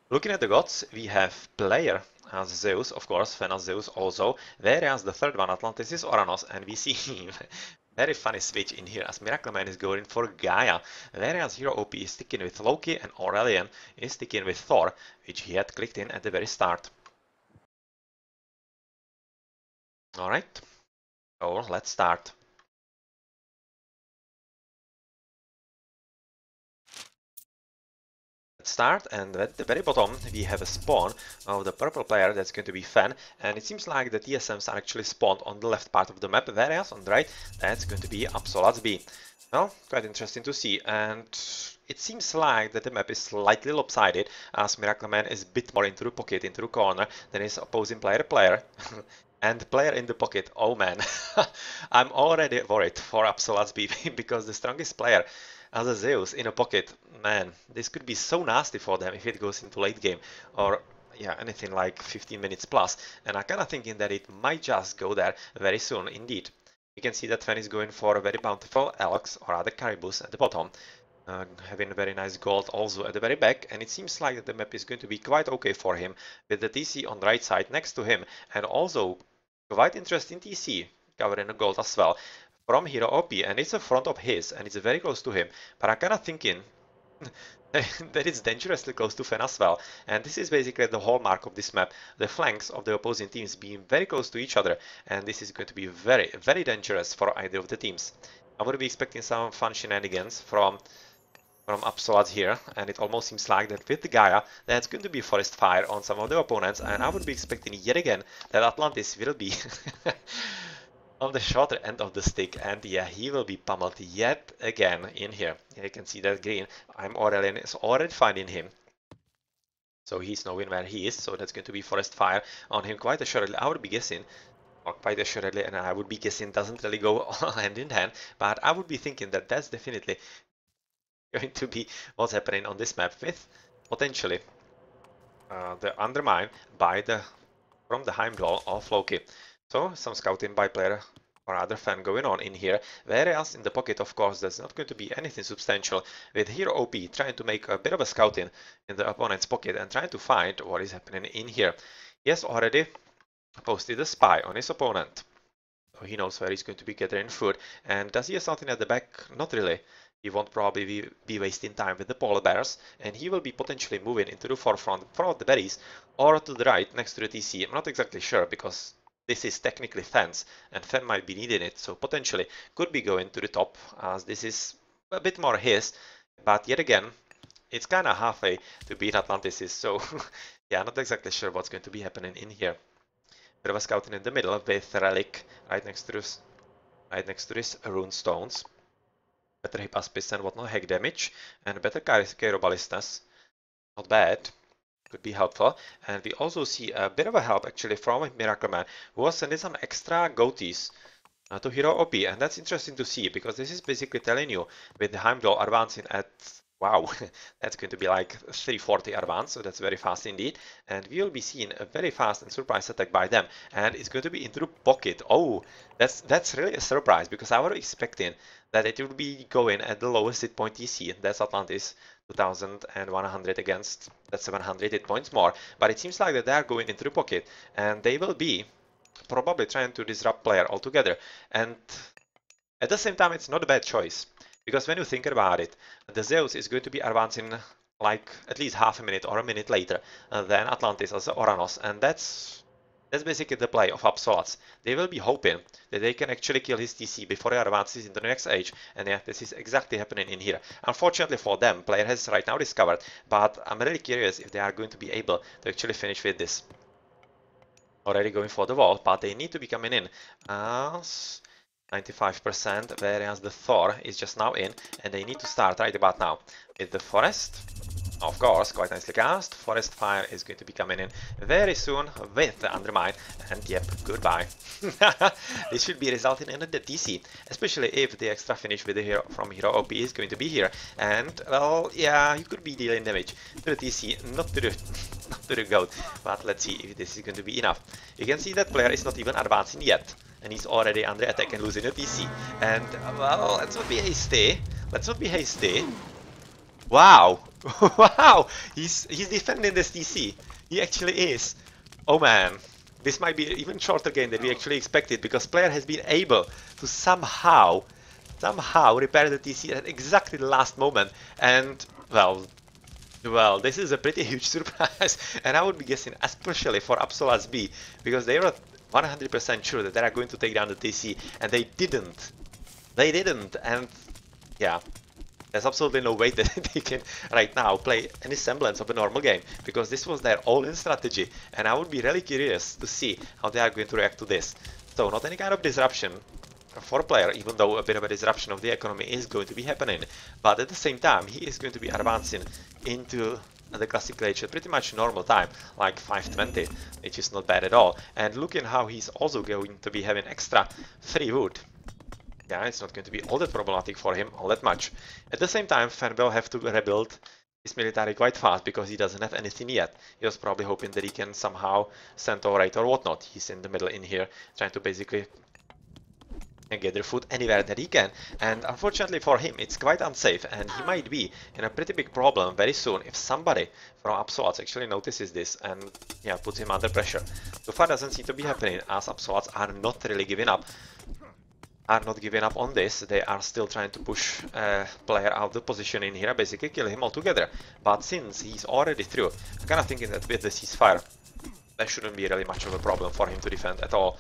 Looking at the gods, we have player as Zeus, of course, Fen as Zeus also, whereas the third one, Atlantis, is Oranos, and we see very funny switch in here as Miracle Man is going for Gaia, whereas Hero OP is sticking with Loki and Aurelian is sticking with Thor, which he had clicked in at the very start. Alright, so let's start. Start, and at the very bottom we have a spawn of the purple player that's going to be Fen, and it seems like the TSMs are actually spawned on the left part of the map, whereas on the right that's going to be Absolats B. Well, quite interesting to see, and it seems like that the map is slightly lopsided as Miracle Man is a bit more into the pocket, into the corner than his opposing player. And player in the pocket, oh man, I'm already worried for Absolats B because the strongest player as a Zeus in a pocket, man, this could be so nasty for them if it goes into late game or yeah, anything like 15 minutes plus. And I'm kind of thinking that it might just go there very soon indeed. You can see that Fen is going for a very bountiful Elks or other Caribous at the bottom. Having very nice gold also at the very back, and it seems like the map is going to be quite okay for him with the TC on the right side next to him, and also quite interesting TC covering the gold as well from Hero OP, and it's in front of his and it's very close to him, but I'm kind of thinking that it's dangerously close to Fen as well, and this is basically the hallmark of this map, the flanks of the opposing teams being very close to each other, and this is going to be very dangerous for either of the teams. I would be expecting some fun shenanigans from Absolats here, and it almost seems like that with the Gaia, that's going to be Forest Fire on some of the opponents, and I would be expecting yet again that Atlantis will be on the shorter end of the stick, and yeah, he will be pummeled yet again in here. You can see that green. Aurelian is already finding him. So he's knowing where he is, so that's going to be Forest Fire on him quite assuredly, I would be guessing. Or quite assuredly, and I would be guessing doesn't really go hand in hand, but I would be thinking that that's definitely going to be what's happening on this map with potentially the undermine by from the Heimdall of Loki. So some scouting by player or other fan going on in here, whereas in the pocket, of course, there's not going to be anything substantial, with Hero OP trying to make a bit of a scouting in the opponent's pocket and trying to find what is happening in here. He has already posted a spy on his opponent, so he knows where he's going to be gathering food. And does he have something at the back? Not really. He won't probably be wasting time with the polar bears, and he will be potentially moving into the forefront of the berries or to the right next to the TC. I'm not exactly sure because this is technically Fen's, and Fen might be needing it, so potentially could be going to the top as this is a bit more his, but yet again, it's kind of halfway to beat Atlantis, so yeah, not exactly sure what's going to be happening in here. Bit of a scouting in the middle with Relic right next to this rune stones. Better hip aspis and whatnot, hack damage, and better Cairo ballistas. Not bad. Could be helpful. And we also see a bit of a help actually from Miracle Man, who was sending some extra goatees to Hero OP, and that's interesting to see because this is basically telling you with the Heimdall advancing at wow, that's going to be like 340 advance, so that's very fast indeed. And we will be seeing a very fast and surprise attack by them, and it's going to be into the pocket. Oh, that's really a surprise because I was expecting that it would be going at the lowest hit point TC. That's Atlantis, 2100 against that's 700 hit points more. But it seems like that they are going into the pocket, and they will be probably trying to disrupt player altogether. And at the same time, it's not a bad choice. Because when you think about it, the Zeus is going to be advancing like at least half a minute or a minute later than Atlantis as Oranos, and that's basically the play of Absolats. They will be hoping that they can actually kill his TC before he advances into the next age, and yeah, this is exactly happening in here. Unfortunately for them, player has right now discovered, but I'm really curious if they are going to be able to actually finish with this. Already going for the wall, but they need to be coming in. 95%, whereas the Thor is just now in, and they need to start right about now. With the Forest, of course, quite nicely cast. Forest Fire is going to be coming in very soon with the Undermine, and yep, goodbye. This should be resulting in a TC, especially if the extra finish with the hero from Hero OP is going to be here. And, well, yeah, you could be dealing damage to the TC, not to the goat, but let's see if this is going to be enough. You can see that player is not even advancing yet, and he's already under attack and losing a TC. And, well, let's not be hasty. Let's not be hasty. Wow! Wow, he's defending this TC. He actually is. Oh man, this might be even shorter game than we actually expected because player has been able to somehow repair the TC at exactly the last moment. And well, this is a pretty huge surprise, and I would be guessing especially for Absolas B because they were 100% sure that they are going to take down the TC, and they didn't. They didn't, and yeah. There's absolutely no way that they can right now play any semblance of a normal game because this was their all-in strategy, and I would be really curious to see how they are going to react to this. So not any kind of disruption for a player, even though a bit of a disruption of the economy is going to be happening, but at the same time he is going to be advancing into the classic age at pretty much normal time, like 520, which is not bad at all. And looking how he's also going to be having extra free wood. Yeah, it's not going to be all that problematic for him, all that much. At the same time, Fan will have to rebuild his military quite fast because he doesn't have anything yet. He was probably hoping that he can somehow send right or whatnot. He's in the middle in here, trying to basically gather food anywhere that he can. And unfortunately for him, it's quite unsafe, and he might be in a pretty big problem very soon if somebody from Absolats actually notices this and yeah, puts him under pressure. So far doesn't seem to be happening, as Absolats are not really giving up. On this. They are still trying to push player out of the position in here, basically kill him altogether. But since he's already through, I'm kind of thinking that with the ceasefire, that shouldn't be really much of a problem for him to defend at all.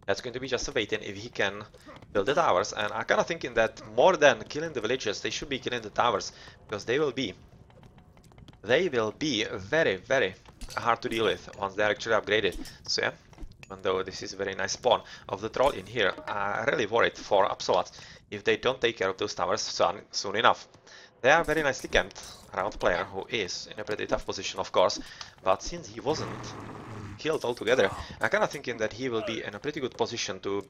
That's going to be just waiting if he can build the towers, and I'm kind of thinking that more than killing the villages, they should be killing the towers, because they will be very, very hard to deal with once they're actually upgraded. So yeah. Even though this is a very nice spawn of the troll in here, I'm really worried for Absolats if they don't take care of those towers soon enough. They are very nicely camped around player, who is in a pretty tough position of course, but since he wasn't killed altogether, I'm kind of thinking that he will be in a pretty good position to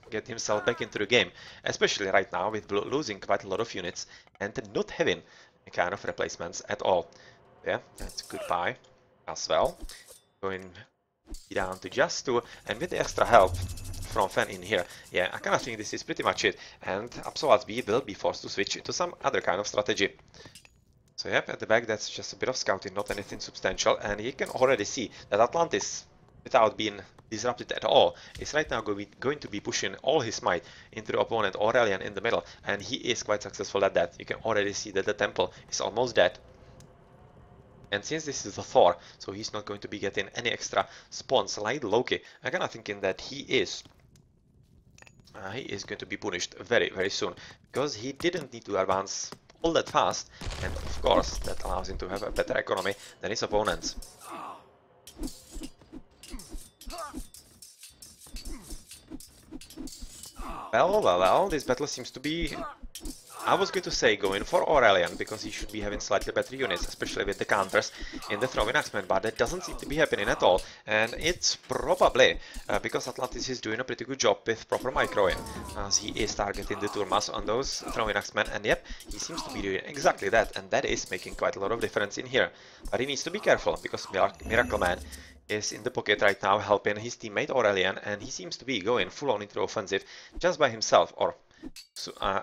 get himself back into the game, especially right now with Blue losing quite a lot of units and not having any kind of replacements at all. Yeah, that's goodbye as well. Going down to just 2, and with the extra help from Fan in here, yeah, I kind of think this is pretty much it, and Absolats B will be forced to switch to some other kind of strategy. So yep, at the back that's just a bit of scouting, not anything substantial, and you can already see that Atlantis, without being disrupted at all, is right now going to be pushing all his might into the opponent Aurelian in the middle, and he is quite successful at that. You can already see that the temple is almost dead. And since this is a Thor, so he's not going to be getting any extra spawns like Loki, I'm kind of thinking that he is going to be punished very, very soon, because he didn't need to advance all that fast, and of course that allows him to have a better economy than his opponents. Well, this battle seems to be, I was going to say going for Aurelian, because he should be having slightly better units, especially with the counters in the throwing axemen, but that doesn't seem to be happening at all, and it's probably because Atlantis is doing a pretty good job with proper microing, as he is targeting the Turmas on those throwing axemen, and yep, he seems to be doing exactly that, and that is making quite a lot of difference in here. But he needs to be careful, because Miracle Man is in the pocket right now helping his teammate Aurelian, and he seems to be going full on into offensive just by himself, or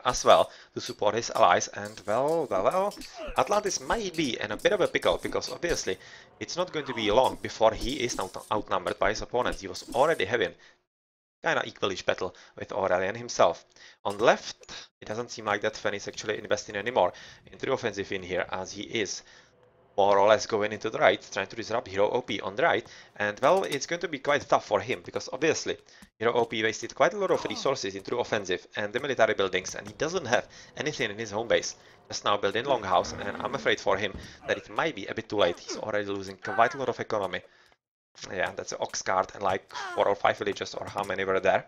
as well, to support his allies. And well, Atlantis might be in a bit of a pickle, because obviously it's not going to be long before he is outnumbered by his opponents. He was already having kind of equalish battle with Aurelian himself. On the left, it doesn't seem like that Fen is actually investing anymore into the offensive in here, as he is more or less going into the right, trying to disrupt Hero OP on the right, and well, it's going to be quite tough for him, because obviously Hero OP wasted quite a lot of resources into offensive and the military buildings, and he doesn't have anything in his home base. Just now building Longhouse, and I'm afraid for him that it might be a bit too late. He's already losing quite a lot of economy. Yeah, that's an Ox card and like 4 or 5 villages, or how many were there?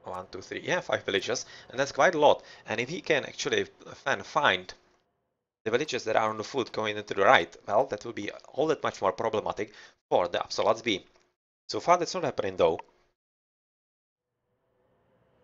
1, 2, 3, yeah, 5 villages, and that's quite a lot. And if he can actually find the villages that are on the foot going into the right, well, that will be all that much more problematic for the Absolats B. So far that's not happening though.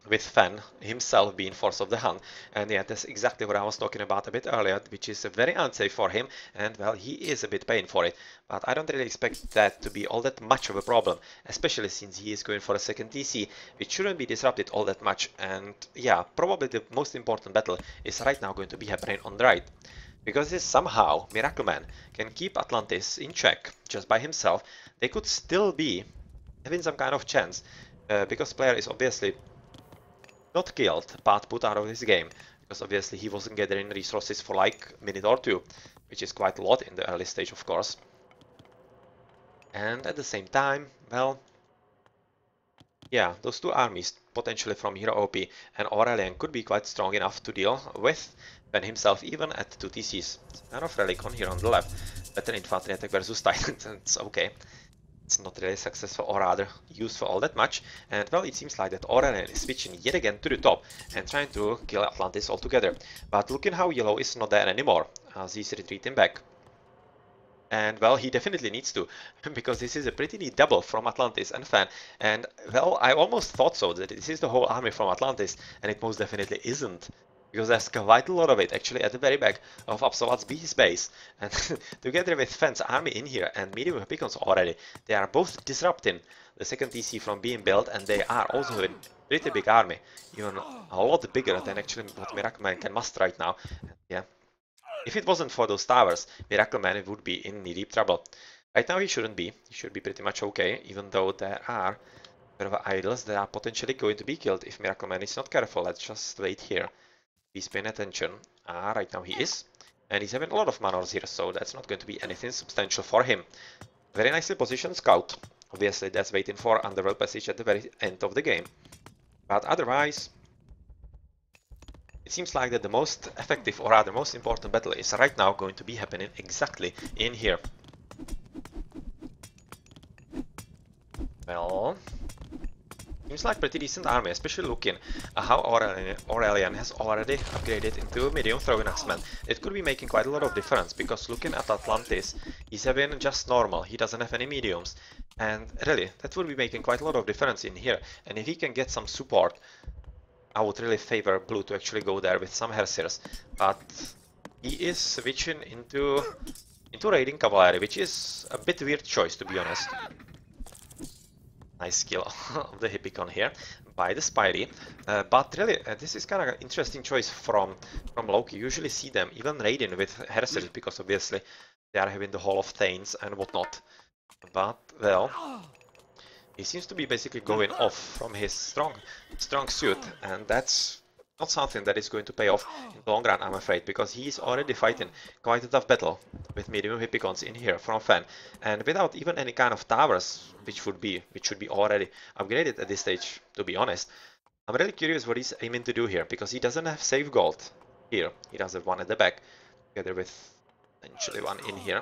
with Fan himself being force of the hunt. And yeah, that's exactly what I was talking about a bit earlier, which is very unsafe for him, and well, he is a bit paying for it. But I don't really expect that to be all that much of a problem, especially since he is going for a second TC, which shouldn't be disrupted all that much. And yeah, probably the most important battle is right now going to be happening on the right. Because if somehow Miracleman can keep Atlantis in check just by himself, they could still be having some kind of chance, because player is obviously not killed, but put out of his game, because obviously he wasn't gathering resources for like a minute or two, which is quite a lot in the early stage, of course. And at the same time, well, yeah, those two armies, potentially from Hero OP and Aurelian, could be quite strong enough to deal with Ben himself, even at 2 TCs. Kind of relic on here on the left. Better infantry attack versus Titans, it's okay. It's not really successful or rather useful all that much, and well, it seems like that Aurelian is switching yet again to the top and trying to kill Atlantis altogether. But looking how yellow is not there anymore, as he's retreating back. And well, he definitely needs to, because this is a pretty neat double from Atlantis and Fan. And well, I almost thought so, that this is the whole army from Atlantis, and it most definitely isn't. Because there's quite a lot of it actually at the very back of Absolat's base. And together with Fan's army in here and medium beacons already, they are both disrupting the second TC from being built, and they are also a pretty big army. Even a lot bigger than actually what Miracleman can muster right now. And yeah. If it wasn't for those towers, Miracleman would be in deep trouble. Right now he shouldn't be. He should be pretty much okay, even though there are idols that are potentially going to be killed if Miracleman is not careful. Let's just wait here. He's paying attention. Right now he is. And he's having a lot of manors here, so that's not going to be anything substantial for him. Very nicely positioned scout. Obviously that's waiting for underworld passage at the very end of the game. But otherwise, it seems like that the most effective, or rather most important battle is right now going to be happening exactly in here. Well, seems like pretty decent army, especially looking at how Aurelian has already upgraded into a medium throwing axeman. It could be making quite a lot of difference, because looking at Atlantis, he's having just normal, he doesn't have any mediums. And really, that would be making quite a lot of difference in here. And if he can get some support, I would really favor blue to actually go there with some Hersirs, but he is switching into raiding cavalry, which is a bit weird choice, to be honest. Nice skill of the Hippicon here by the Spidey, but really this is kind of an interesting choice from Loki. You usually see them even raiding with Hersirs, because obviously they are having the Hall of Thanes and whatnot. But well, he seems to be basically going off from his strong suit, and that's not something that is going to pay off in the long run, I'm afraid, because he is already fighting quite a tough battle with medium Hippicons in here from Fan, and without even any kind of towers, which should be already upgraded at this stage, to be honest. I'm really curious what he's aiming to do here, because he doesn't have save gold here. He does have one at the back, together with potentially one in here.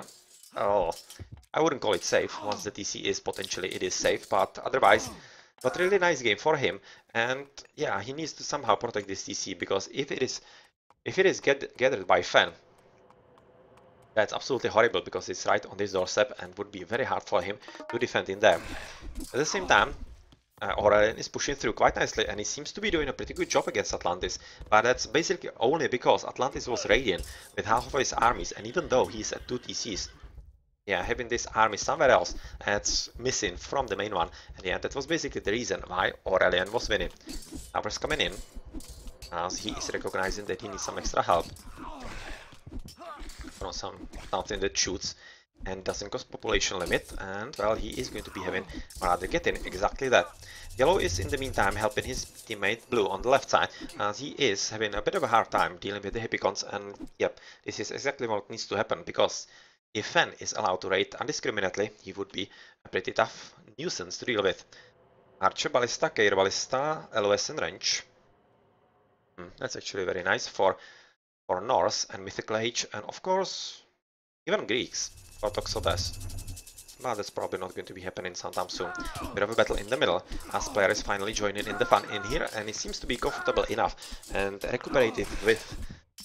Oh, I wouldn't call it safe. Once the TC is, potentially it is safe, but otherwise, but really nice game for him. And yeah, he needs to somehow protect this TC, because if it is gathered by Fan, that's absolutely horrible, because it's right on this doorstep and would be very hard for him to defend in there. At the same time, Aurelian is pushing through quite nicely, and he seems to be doing a pretty good job against Atlantis, but that's basically only because Atlantis was radiant with half of his armies, and even though he's at 2 TCs, yeah, having this army somewhere else that's missing from the main one, and yeah, that was basically the reason why Aurelian was winning. Towers coming in, as he is recognizing that he needs some extra help from something that shoots and doesn't cost population limit, and well, he is going to be having, or rather getting, exactly that. Yellow is in the meantime helping his teammate Blue on the left side, as he is having a bit of a hard time dealing with the Hippicons, and yep, this is exactly what needs to happen, because if Fan is allowed to raid indiscriminately, he would be a pretty tough nuisance to deal with. Archer, Ballista, Care Ballista, LOS and Range. That's actually very nice for Norse and Mythical Age, and of course, even Greeks, for Toxotes. But that's probably not going to be happening sometime soon. Bit of a battle in the middle, as player is finally joining in the fun in here, and he seems to be comfortable enough and recuperated with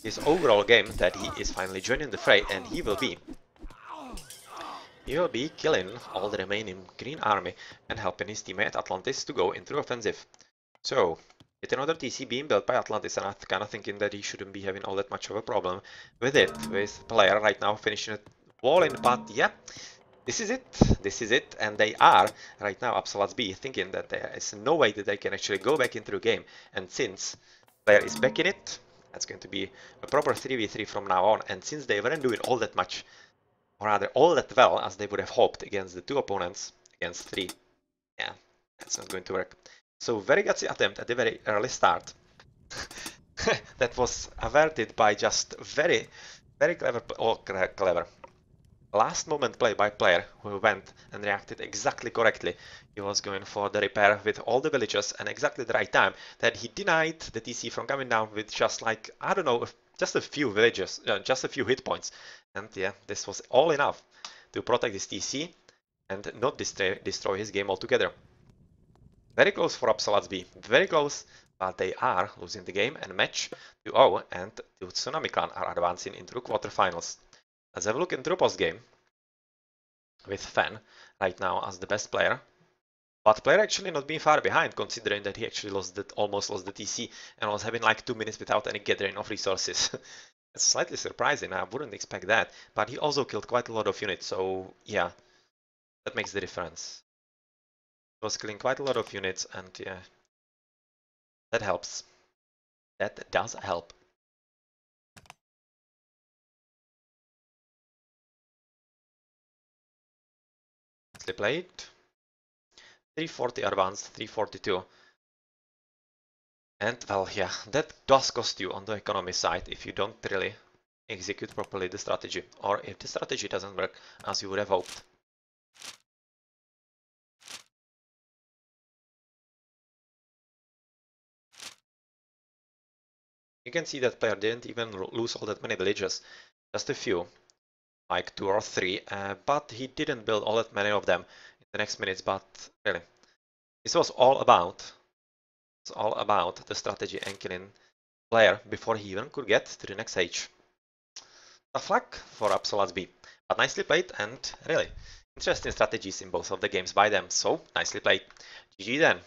his overall game that he is finally joining the fray, and he will be killing all the remaining green army and helping his teammate Atlantis to go into offensive. So, With another TC being built by Atlantis, and I'm kind of thinking that he shouldn't be having all that much of a problem with it, with player right now finishing it wall in, but yeah, this is it, and they are right now Absolut's B thinking that there is no way that they can actually go back into the game, and since player is back in it, that's going to be a proper 3v3 from now on, and since they weren't doing all that much, or rather all that well as they would have hoped against the two opponents, against three, yeah, that's not going to work. So very gutsy attempt at the very early start. That was averted by just very clever, clever. Last moment play by player who went and reacted exactly correctly. He was going for the repair with all the villagers and exactly the right time that he denied the TC from coming down with just like, I don't know, just a few villagers, just a few hit points. And yeah, this was all enough to protect his TC and not destroy his game altogether. Very close for Absolut's B, very close, but they are losing the game and match 2-0, and the Tsunami Clan are advancing into the quarterfinals. Let's have a look into the post game with Fan right now as the best player. But player actually not being far behind, considering that he actually almost lost the TC and was having like 2 minutes without any gathering of resources. It's slightly surprising, I wouldn't expect that, but he also killed quite a lot of units, so yeah, that makes the difference. He was killing quite a lot of units, and yeah, that helps. That does help. Nicely played. 340 advanced, 342. And well, yeah, that does cost you on the economy side if you don't really execute properly the strategy, or if the strategy doesn't work as you would have hoped. You can see that player didn't even lose all that many villages, just a few, like 2 or 3, but he didn't build all that many of them in the next minutes, but really, this was all about the strategy and killing player before he even could get to the next stage. Tough luck for Absolut's B, but nicely played and really interesting strategies in both of the games by them, so nicely played. GG then.